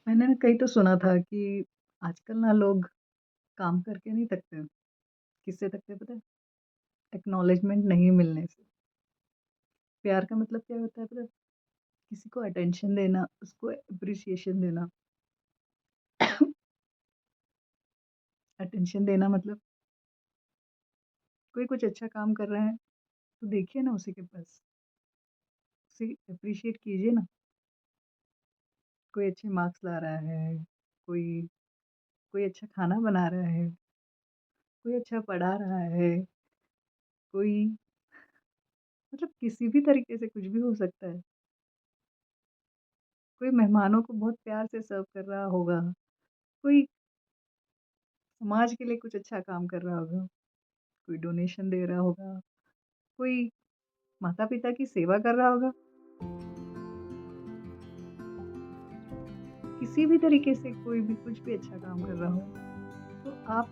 मैंने ना कहीं तो सुना था कि आजकल ना लोग काम करके नहीं थकते हैं। किससे थकते हैं पता है? एक्नॉलेजमेंट नहीं मिलने से। प्यार का मतलब क्या होता है पता है? किसी को अटेंशन देना, उसको एप्रिसिएशन देना। अटेंशन देना मतलब कोई कुछ अच्छा काम कर रहा है, तो देखिए ना उसी के पास, उसे एप्रिशिएट कीजिए ना। कोई अच्छे मार्क्स ला रहा है, कोई कोई अच्छा खाना बना रहा है, कोई अच्छा पढ़ा रहा है, कोई मतलब किसी भी तरीके से कुछ भी हो सकता है। कोई मेहमानों को बहुत प्यार से सर्व कर रहा होगा, कोई समाज के लिए कुछ अच्छा काम कर रहा होगा, कोई डोनेशन दे रहा होगा, कोई माता-पिता की सेवा कर रहा होगा। किसी भी तरीके से कोई भी कुछ भी अच्छा काम कर रहा हो, तो आप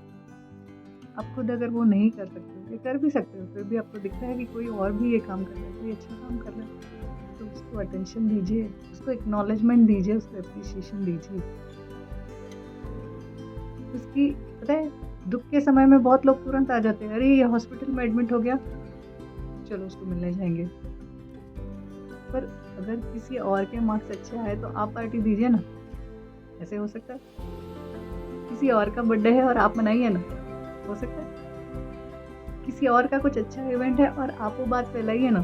खुद अगर वो नहीं कर सकते हो या कर भी सकते हो, फिर भी आपको दिखता है कि कोई और भी ये काम कर रहा है, कोई अच्छा काम कर रहा है, तो उसको अटेंशन दीजिए, उसको एक्नॉलेजमेंट दीजिए, उसको एप्रिसिएशन दीजिए। उसकी पता है दुःख के समय में बहुत लोग तुरंत आ जाते हैं, अरे! ये हॉस्पिटल में एडमिट हो गया, चलो उसको मिलने जाएँगे। पर अगर किसी और के मार्क्स अच्छे आए तो आप पार्टी दीजिए ना, ऐसे हो सकता है? किसी और का बर्थडे है और आप मनाइए ना, हो सकता है? किसी और का कुछ अच्छा इवेंट है और आप वो बात फैलाइए ना।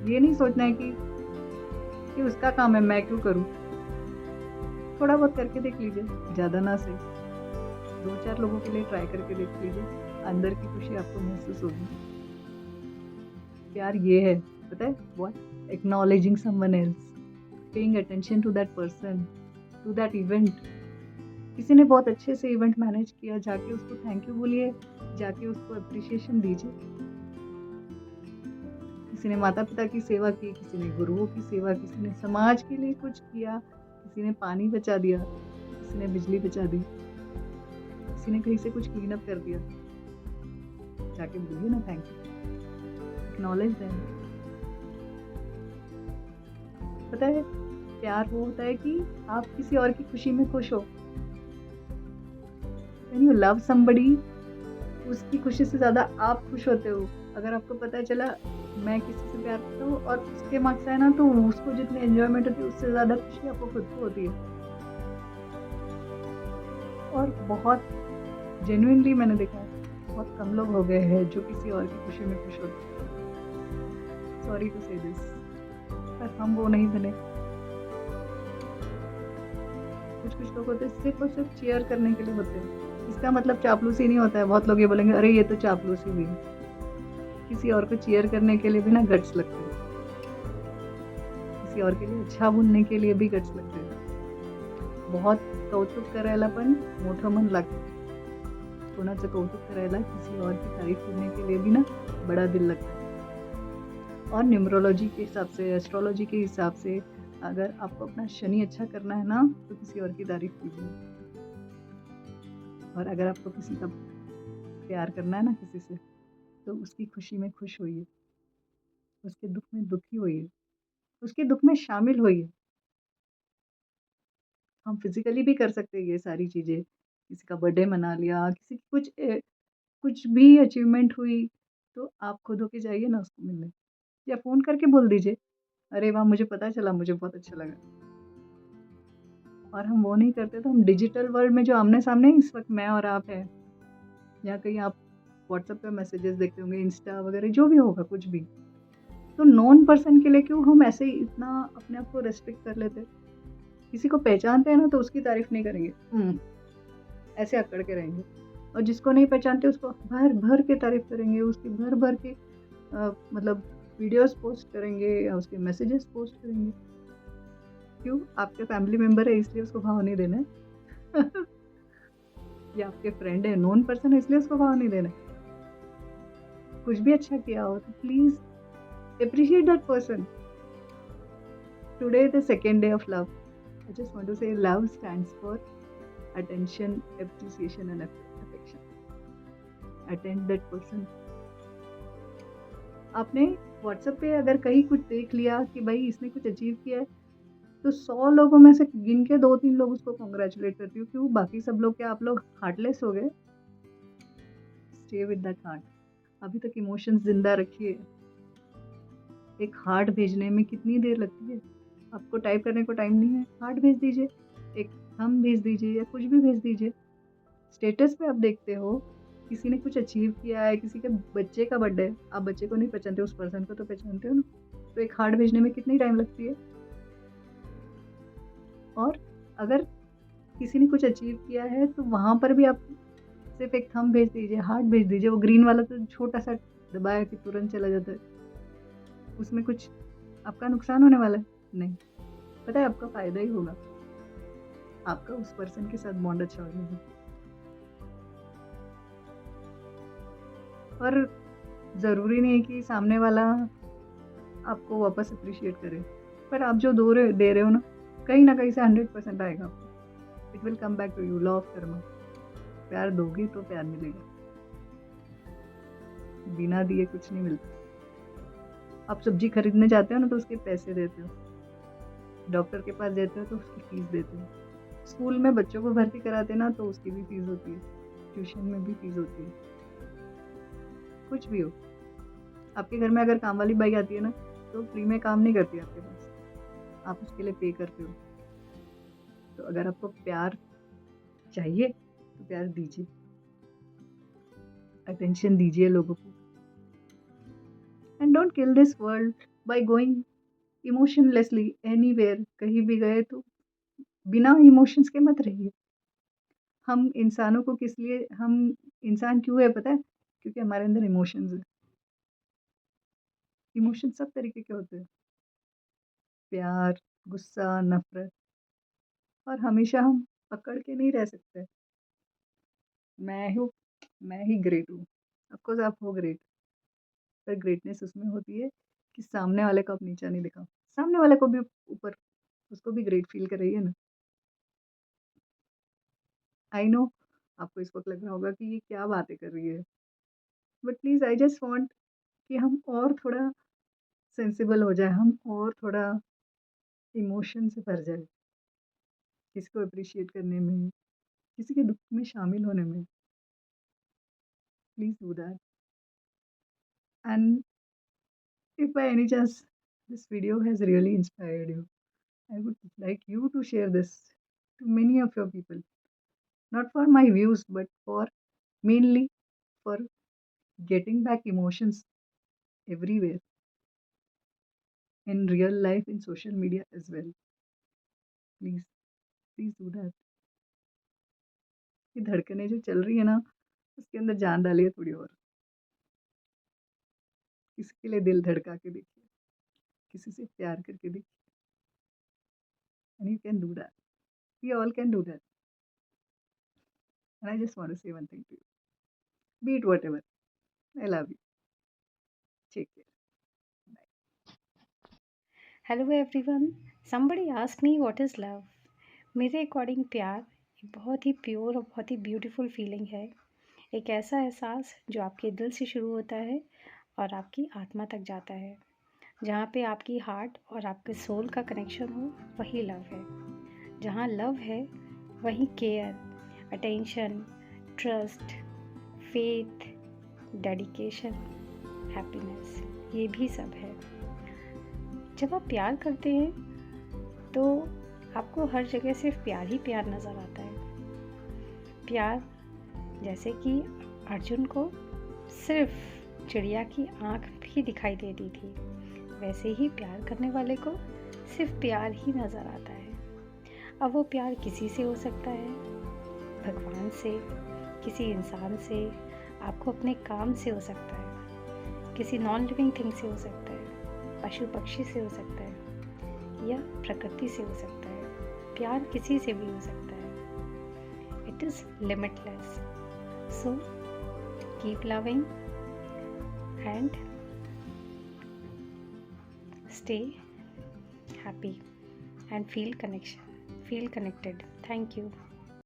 ये नहीं सोचना है कि उसका काम है मैं क्यों करूँ? थोड़ा बहुत करके देख लीजिए, ज़्यादा ना सही, 2-4 लोगों के लिए ट्राई करके देख लीजिए, अंदर की खुशी आपको महसूस होगी। प्यार ये है, पता है what? Acknowledging someone else, paying attention to that person, to that event. किसी ने बहुत अच्छे से इवेंट मैनेज किया, जाके उसको थैंक यू बोलिए, जाके उसको एप्रिशिएशन दीजिए। किसी ने माता-पिता की सेवा की, किसी ने गुरुओं की सेवा, किसी ने समाज के लिए कुछ किया, किसी ने पानी बचा दिया, किसी ने बिजली बचा दी, किसी ने कहीं से कुछ क्लीन अप कर दिया। जाके बोलिए ना थैंक यू, एक्नॉलेज देम। पता है, प्यार वो होता है कि आप किसी और की खुशी में खुश हो। व्हेन यू लव समबडी, उसकी खुशी से ज़्यादा आप खुश होते हो। अगर आपको पता चला मैं किसी से प्यार करता हूँ और उसके मार्क्स आए ना तो उसको जितनी एन्जॉयमेंट होती है उससे ज़्यादा खुशी आपको खुद को होती है। और बहुत जेनुइनली मैंने देखा है, बहुत कम लोग हो गए हैं जो किसी और की खुशी में खुश होते हैं। सॉरी टू से दिस, पर हम वो नहीं बने। कुछ-कुछ लोग होते हैं सिर्फ़ और सिर्फ़ चीयर करने के लिए होते हैं। इसका मतलब चापलूसी नहीं होता है। बहुत लोग ये बोलेंगे अरे ये तो चापलूसी हुई। किसी और को चीयर करने के लिए भी ना गट्स लगते हैं। किसी और के लिए अच्छा बोलने के लिए भी गट्स लगते हैं। बहुत कौतुक करायला पण मोठं मन लागतं. कोणाचं कौतुक करायला, किसी और की तारीफ करने के लिए भी ना बड़ा दिल लगता है। और न्यूमरोलॉजी के हिसाब से, एस्ट्रोलॉजी के हिसाब से अगर आपको अपना शनि अच्छा करना है ना, तो किसी और की तारीफ कीजिए। और अगर आपको किसी का प्यार करना है ना किसी से, तो उसकी खुशी में खुश होइए, उसके दुःख में दुखी होइए, उसके दुःख में शामिल होइए। हम फिज़िकली भी कर सकते हैं ये सारी चीज़ें। किसी का बर्थडे मना लिया, किसी की कुछ भी अचीवमेंट हुई, तो आप खुद होके जाइए ना उसको मिलने या फ़ोन करके बोल दीजिए, "अरे वाह! मुझे पता चला, मुझे बहुत अच्छा लगा।" और हम वो नहीं करते तो हम डिजिटल वर्ल्ड में जो आमने-सामने इस वक़्त मैं और आप हैं, या कहीं आप व्हाट्सएप पे मैसेजेस देखते होंगे, इंस्टा वगैरह जो भी होगा कुछ भी। तो नोन पर्सन के लिए क्यों हम ऐसे ही इतना अपने आप को रिस्ट्रिक्ट कर लेते हैं? किसी को पहचानते हैं ना तो उसकी तारीफ़ नहीं करेंगे। ऐसे अकड़ के रहेंगे। और जिसको नहीं पहचानते उसको भर-भर के तारीफ़ करेंगे, उसकी भर-भर के मतलब वीडियोज़ पोस्ट करेंगे या उसके मैसेजेस पोस्ट करेंगे। क्यों? आपके फैमिली मेंबर है इसलिए उसको भाव नहीं देना है। या आपके फ्रेंड है, नोन पर्सन है इसलिए उसको भाव नहीं देना है। कुछ भी अच्छा किया हो तो please appreciate that person. Today the second day of love. I just want to say love stands for attention, appreciation and affection. Attend that person. आपने व्हाट्सएप पे अगर कहीं कुछ देख लिया कि भाई इसने कुछ अचीव किया है, तो 100 लोगों में से गिन के 2-3 लोग उसको कांग्रेचुलेट करती हूँ। क्यों? बाकी सब लोग क्या आप लोग हार्टलेस हो गए? Stay with that heart. अभी तक इमोशंस ज़िंदा रखिए। एक हार्ट भेजने में कितनी देर लगती है? आपको टाइप करने को टाइम नहीं है, हार्ट भेज दीजिए, एक थंब भेज दीजिए या कुछ भी भेज दीजिए। स्टेटस पे आप देखते हो, किसी ने कुछ अचीव किया है, किसी के बच्चे का बर्थडे है, आप बच्चे को नहीं पहचानते, उस पर्सन को तो पहचानते हो ना? तो एक हार्ट भेजने में कितनी टाइम लगती है? और अगर किसी ने कुछ अचीव किया है, तो वहाँ पर भी आप सिर्फ़ एक थंब भेज दीजिए, हार्ट भेज दीजिए, वो ग्रीन वाला तो छोटा-सा दबाया कि तुरंत चला जाता है। उसमें कुछ आपका नुकसान होने वाला है? नहीं। पता है आपका फ़ायदा ही होगा। आपका उस पर्सन के साथ बॉन्ड अच्छा हो जाएगा। और ज़रूरी नहीं है कि सामने वाला आपको वापस एप्रिशिएट करे, पर आप जो दे रहे हो ना, कहीं न कहीं से 100% आएगा आपको। It will come back to you, law of karma. प्यार दोगे तो प्यार मिलेगा, बिना दिए कुछ नहीं मिलता। आप सब्ज़ी खरीदने जाते हो ना, तो उसके पैसे देते हो, डॉक्टर के पास जाते हो तो उसकी फ़ीस देते हो, स्कूल में बच्चों को भर्ती कराते ना तो उसकी भी फ़ीस होती है, ट्यूशन में भी फ़ीस होती है। कुछ भी हो, आपके घर में अगर काम वाली बाई आती है ना, तो फ्री में काम नहीं करती आपके पास, आप उसके लिए पे करते हो। तो अगर आपको प्यार चाहिए, तो प्यार दीजिए, अटेंशन दीजिए लोगों को। And don't kill this world by going emotionlessly anywhere. कहीं भी गए तो बिना इमोशंस के मत रहिए। हम इंसानों को किस लिए हम इंसान क्यों है पता है? क्योंकि हमारे अंदर इमोशंस है। इमोशन सब तरीके के होते हैं, प्यार, गुस्सा, नफ़रत। और हमेशा हम पकड़ के नहीं रह सकते। मैं हूँ मैं ही ग्रेट हूँ। ऑफ़ कोर्स आप हो ग्रेट, पर ग्रेटनेस उसमें होती है कि सामने वाले को आप नीचा नहीं दिखाओ। सामने वाले को भी ऊपर, उसको भी ग्रेट फ़ील कराइए ना। आई नो आपको इस वक़्त लग रहा होगा कि ये क्या बातें कर रही है। But please I just want कि हम और थोड़ा सेंसिबल हो जाएँ, हम और थोड़ा इमोशन से भर जाएँ, किसी को एप्रिशिएट करने में, किसी के दुःख में शामिल होने में। Please do that. And if by any chance this video has really inspired you, I would like you to share this to many of your people. Not for my views, but for mainly for getting back emotions everywhere in real life, in social media as well. Please, please do that. ये धड़कनें जो चल रही है ना, उसके अंदर जान डालिए थोड़ी और। किसी के लिए दिल धड़का के देखिए, किसी से प्यार करके देखिए। And you can do that. We all can do that. And I just want to say one thing to you. Be it whatever. I love you. Take care. Hello everyone, somebody asked me what is love. मेरे according प्यार एक बहुत ही pure और बहुत ही beautiful feeling है। एक ऐसा एहसास जो आपके दिल से शुरू होता है और आपकी आत्मा तक जाता है। जहाँ पे आपकी हार्ट और आपके सोल का कनेक्शन हो, वही लव है। जहाँ लव है वहीं care, attention, trust, faith, dedication, happiness, ये भी सब है। जब आप प्यार करते हैं तो आपको हर जगह सिर्फ प्यार ही प्यार नज़र आता है। प्यार जैसे कि अर्जुन को सिर्फ चिड़िया की आँख भी दिखाई देती थी, वैसे ही प्यार करने वाले को सिर्फ प्यार ही नज़र आता है। अब वो प्यार किसी से हो सकता है, भगवान से, किसी इंसान से, आपको अपने काम से हो सकता है, किसी नॉन लिविंग थिंग से हो सकता है, पशु पक्षी से हो सकता है या प्रकृति से हो सकता है। प्यार किसी से भी हो सकता है। It is limitless. So keep loving and stay happy and feel connected. Thank you.